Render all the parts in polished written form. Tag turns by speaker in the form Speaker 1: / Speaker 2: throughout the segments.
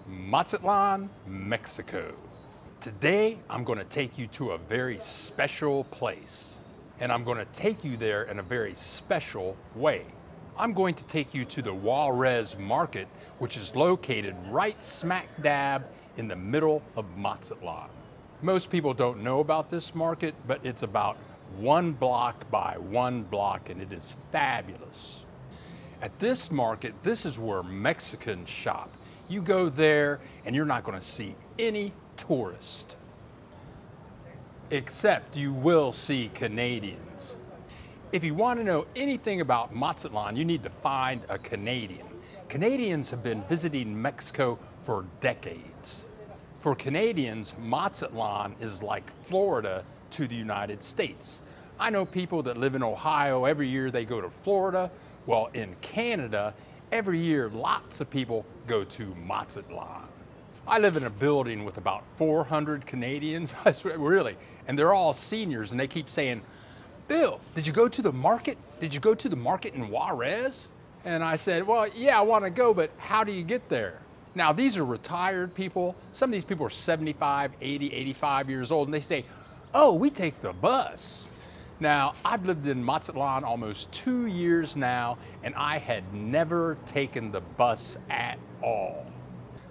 Speaker 1: Mazatlan, Mexico. Today, I'm going to take you to a very special place, and I'm going to take you there in a very special way. I'm going to take you to the Juarez Market, which is located right smack dab in the middle of Mazatlan. Most people don't know about this market, but it's about 1 block by 1 block, and it is fabulous. At this market, this is where Mexicans shop. You go there and you're not going to see any tourists, except you will see Canadians. If you want to know anything about Mazatlan, you need to find a Canadian. Canadians have been visiting Mexico for decades. For Canadians, Mazatlan is like Florida to the United States. I know people that live in Ohio, every year they go to Florida. Well, in Canada, every year lots of people go to Mazatlan. I live in a building with about 400 Canadians, I swear, really, and they're all seniors, and they keep saying, "Bill, did you go to the market? Did you go to the market in Juarez?" And I said, "Well, yeah, I want to go, but how do you get there?" Now, these are retired people. Some of these people are 75, 80, 85 years old, and they say, "Oh, we take the bus." Now, I've lived in Mazatlan almost 2 years now, and I had never taken the bus at all.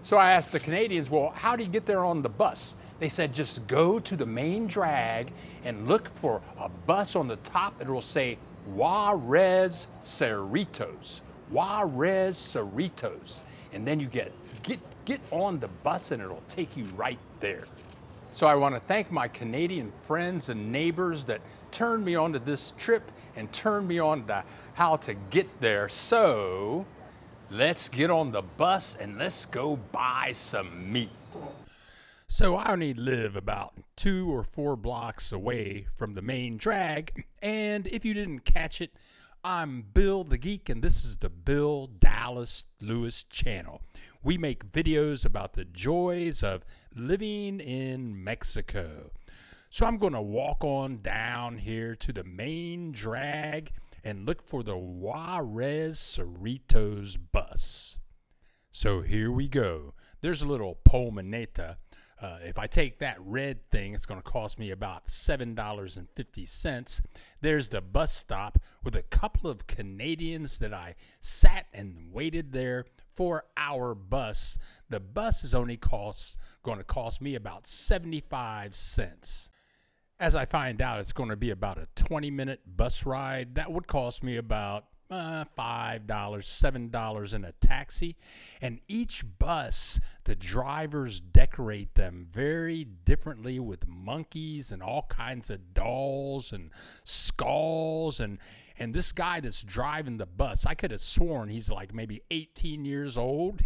Speaker 1: So I asked the Canadians, well, how do you get there on the bus? They said, just go to the main drag and look for a bus on the top. It will say Juarez Cerritos, Juarez Cerritos. And then you get on the bus and it'll take you right there. So I want to thank my Canadian friends and neighbors that turned me on to this trip and turned me on to how to get there. So let's get on the bus and let's go buy some meat. So I only live about 2 or 4 blocks away from the main drag, and if you didn't catch it, I'm Bill the Geek, and this is the Bill Dallas Lewis channel. We make videos about the joys of living in Mexico. So I'm going to walk on down here to the main drag and look for the Juarez Cerritos bus. So here we go. There's a little Polmaneta. If I take that red thing, it's going to cost me about $7.50. There's the bus stop with a couple of Canadians that I sat and waited there for our bus. The bus is only going to cost me about 75 cents. As I find out, it's going to be about a 20-minute bus ride. That would cost me about $5, $7 in a taxi. And each bus, the drivers decorate them very differently with monkeys and all kinds of dolls and skulls. And this guy that's driving the bus, I could have sworn he's like maybe 18 years old.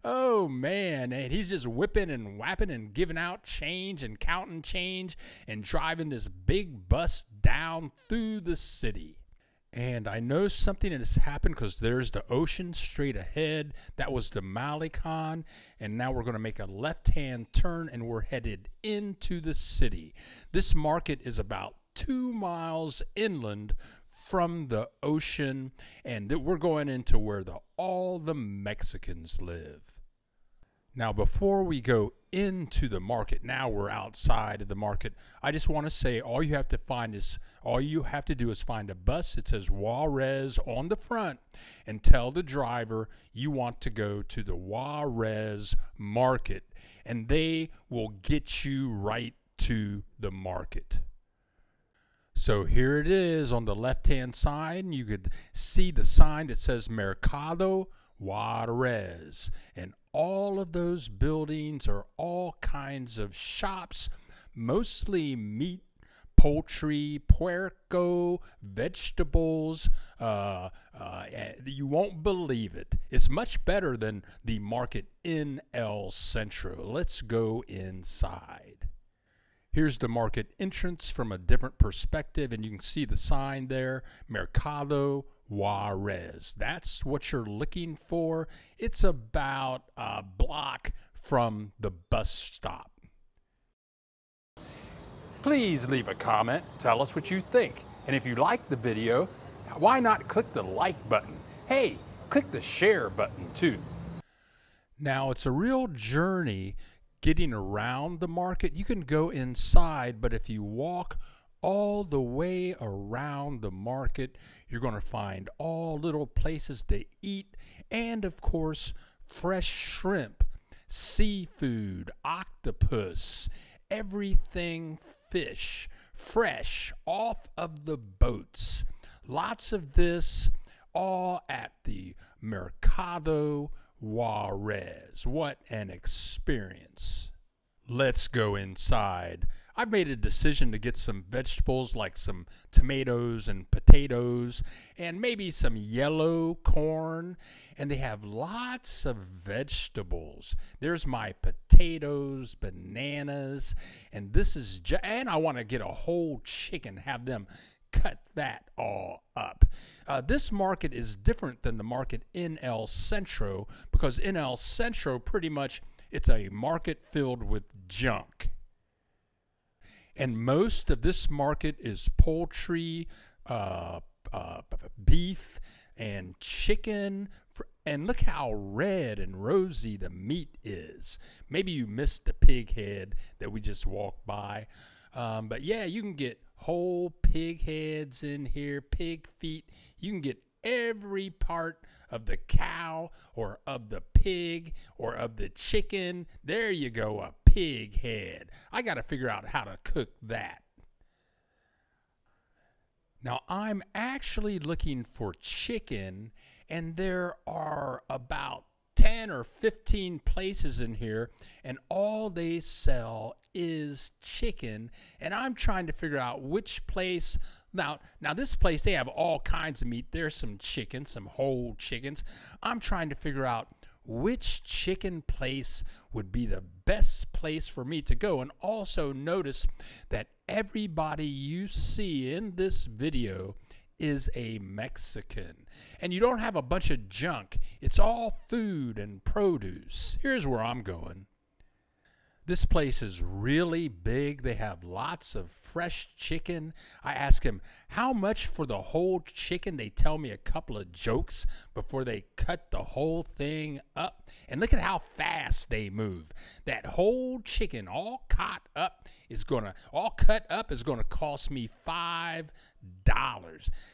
Speaker 1: Oh, man. And he's just whipping and whapping and giving out change and counting change and driving this big bus down through the city. And I know something has happened because there's the ocean straight ahead. That was the Malecon. And now we're going to make a left-hand turn and we're headed into the city. This market is about 2 miles inland from the ocean, and we're going into where all the Mexicans live. Now, before we go into the market, now we're outside of the market, I just want to say all you have to do is find a bus that says Juarez on the front and tell the driver you want to go to the Juarez market, and they will get you right to the market. So here it is on the left-hand side, and you could see the sign that says Mercado Juarez. And all of those buildings are all kinds of shops, mostly meat, poultry, puerco, vegetables. You won't believe it. It's much better than the market in El Centro. Let's go inside. Here's the market entrance from a different perspective, and you can see the sign there, Mercado Juarez. That's what you're looking for. It's about a block from the bus stop. Please leave a comment. Tell us what you think. And if you like the video, Why not click the like button? Hey, click the share button too. Now, it's a real journey getting around the market. You can go inside, but if you walk all the way around the market, you're going to find all little places to eat, and of course, fresh shrimp, seafood, octopus, everything fish, fresh off of the boats. Lots of this, all at the Mercado Juarez. What an experience. Let's go inside. I've made a decision to get some vegetables like some tomatoes and potatoes and maybe some yellow corn. And they have lots of vegetables. There's my potatoes, bananas, and this is, and I want to get a whole chicken, have them cut that all up. This market is different than the market in El Centro, because in El Centro, pretty much, it's a market filled with junk. And most of this market is poultry, beef, and chicken. And look how red and rosy the meat is. Maybe you missed the pig head that we just walked by. But yeah, you can get whole pig heads in here, pig feet. You can get every part of the cow or of the pig or of the chicken. There you go, a pig head. I got to figure out how to cook that. Now, I'm actually looking for chicken, and there are about 10 or 15 places in here, and all they sell is chicken. And I'm trying to figure out which place. Now this place, they have all kinds of meat. There's some chicken, some whole chickens. I'm trying to figure out which chicken place would be the best place for me to go. And also notice that everybody you see in this video is a Mexican. And you don't have a bunch of junk. It's all food and produce. Here's where I'm going. This place is really big. They have lots of fresh chicken. I ask him, how much for the whole chicken? They tell me a couple of jokes before they cut the whole thing up. And look at how fast they move. That whole chicken all cut up is gonna cost me $5.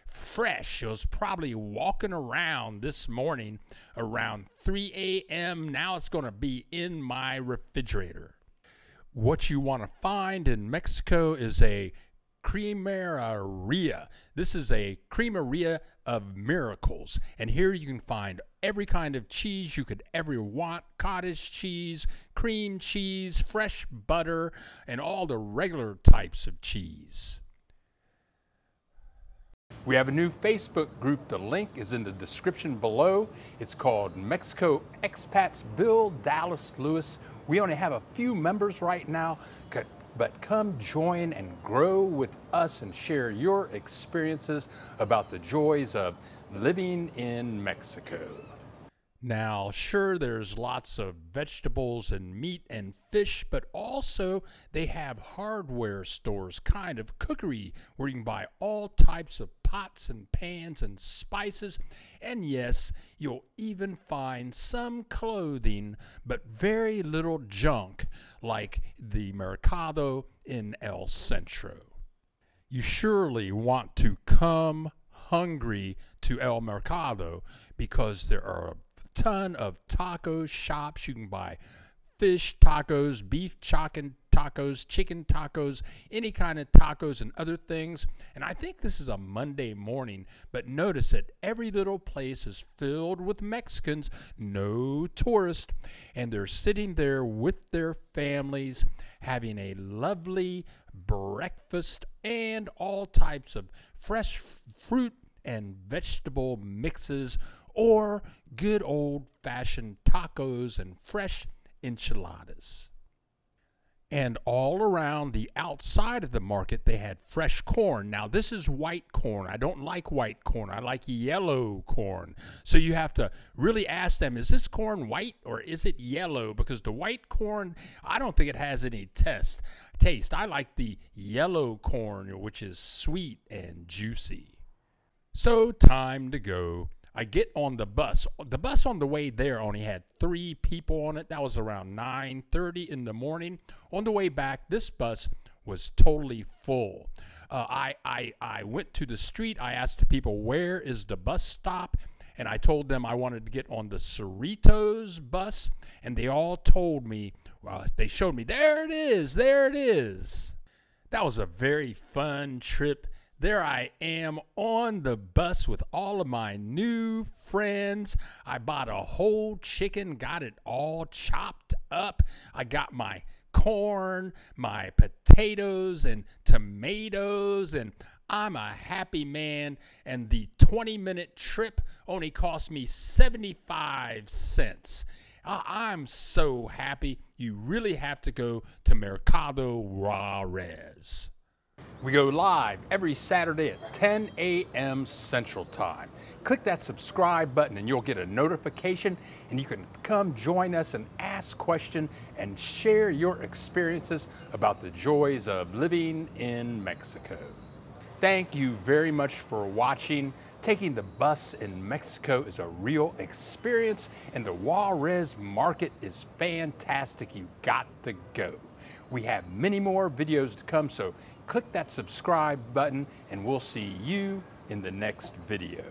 Speaker 1: Fresh. It was probably walking around this morning around 3 a.m. Now it's gonna be in my refrigerator. What you want to find in Mexico is a cremeria. This is a cremeria of miracles. And here you can find every kind of cheese you could ever want. Cottage cheese, cream cheese, fresh butter, and all the regular types of cheese. We have a new Facebook group. The link is in the description below. It's called Mexico Expats Build Dallas Lewis. We only have a few members right now, but come join and grow with us and share your experiences about the joys of living in Mexico. Now, sure, there's lots of vegetables and meat and fish, but also they have hardware stores, kind of cookery, where you can buy all types of pots and pans and spices. And yes, you'll even find some clothing, but very little junk, like the Mercado in El Centro. You surely want to come hungry to El Mercado, because there are ton of taco shops. You can buy fish tacos, beef tacos, chicken tacos, any kind of tacos and other things. And I think this is a Monday morning, but notice that every little place is filled with Mexicans, no tourists, and they're sitting there with their families having a lovely breakfast and all types of fresh fruit and vegetable mixes, or good old-fashioned tacos and fresh enchiladas. And all around the outside of the market, they had fresh corn. Now, this is white corn. I don't like white corn. I like yellow corn. So you have to really ask them, is this corn white or is it yellow? Because the white corn, I don't think it has any taste. I like the yellow corn, which is sweet and juicy. So time to go. I get on the bus. The bus on the way there only had 3 people on it. That was around 9:30 in the morning. On the way back, this bus was totally full. I went to the street. I asked the people, where is the bus stop? And I told them I wanted to get on the Cerritos bus. And they all told me, they showed me, there it is, there it is. That was a very fun trip. There I am on the bus with all of my new friends. I bought a whole chicken, got it all chopped up. I got my corn, my potatoes and tomatoes, and I'm a happy man. And the 20-minute trip only cost me 75 cents. I'm so happy. You really have to go to Mercado Juarez. We go live every Saturday at 10 a.m. Central Time. Click that subscribe button and you'll get a notification, and you can come join us and ask questions and share your experiences about the joys of living in Mexico. Thank you very much for watching. Taking the bus in Mexico is a real experience, and the Juarez market is fantastic. You got to go. We have many more videos to come, so click that subscribe button and we'll see you in the next video.